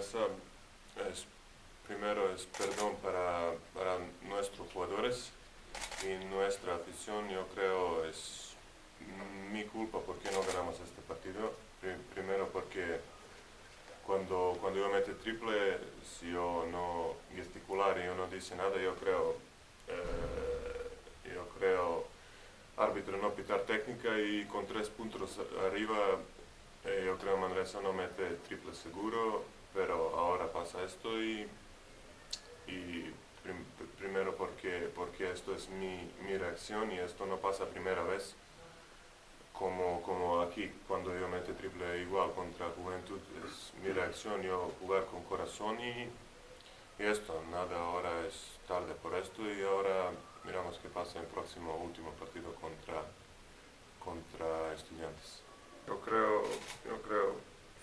Manresa primero es perdón para nuestros jugadores y nuestra afición. Yo creo es mi culpa porque no ganamos este partido. Primero porque cuando yo mete triple, si yo no gesticular y yo no dice nada, yo creo árbitro no pitar técnica y con 3 puntos arriba, yo creo Manresa no mete triple seguro, pero ahora pasa esto y primero porque esto es mi reacción y esto no pasa primera vez. Como aquí, cuando yo mete triple igual contra Juventud, es mi reacción, yo jugar con corazón y esto, nada, ahora es tarde por esto y ahora miramos qué pasa en el próximo último partido contra Estudiantes. Yo creo,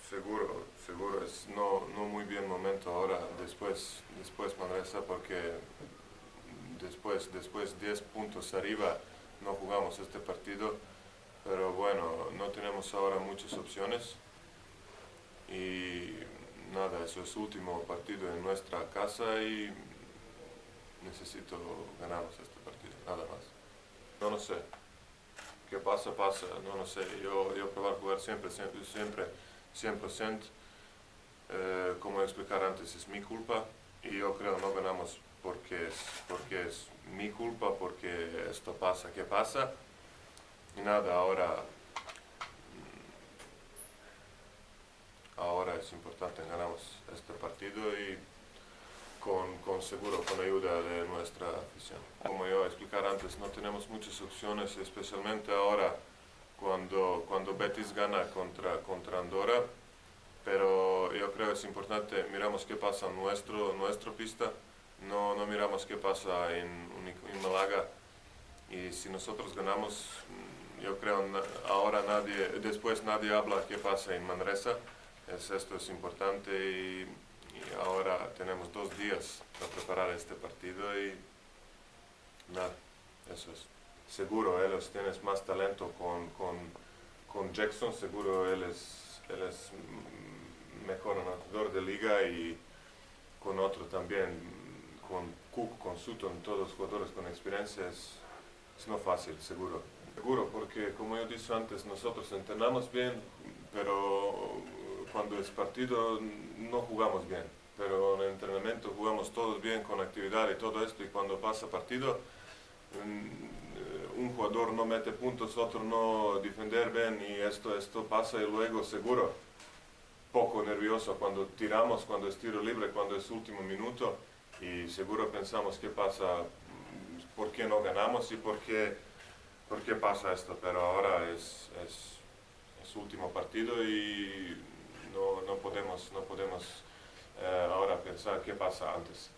seguro es no muy bien momento ahora, después Manresa, porque después 10 puntos arriba no jugamos este partido, pero bueno, no tenemos ahora muchas opciones y nada, eso es último partido en nuestra casa y necesito ganarnos este partido, nada más. No lo sé, qué pasa, no lo sé, yo probar a jugar siempre, 100%, como explicar antes, es mi culpa y yo creo no ganamos porque es mi culpa, porque esto pasa, ¿qué pasa? Y nada, ahora es importante ganamos este partido y seguro con ayuda de nuestra afición. Como yo explicar antes, no tenemos muchas opciones, especialmente ahora cuando Betis gana contra Andorra, pero yo creo es importante, miramos qué pasa en nuestra pista, no miramos qué pasa en Málaga, y si nosotros ganamos, yo creo ahora después nadie habla qué pasa en Manresa. Esto es importante y ahora tenemos 2 días para preparar este partido y nada, eso es. Seguro ellos tienen más talento con Jackson, seguro él es mejor anotador de liga y con otro también, con Cook, con Sutton, todos jugadores con experiencia, es no fácil, seguro. Seguro, porque como yo dije antes, nosotros entrenamos bien, pero cuando es partido no jugamos bien. Pero en el entrenamiento jugamos todos bien con actividad y todo esto, y cuando pasa partido, un jugador no mete puntos, otro no defender bien, y esto pasa y luego seguro, poco nervioso cuando tiramos, cuando es tiro libre, cuando es último minuto, y seguro pensamos qué pasa, por qué no ganamos y por qué pasa esto, pero ahora es último partido y no podemos ahora pensar qué pasa antes.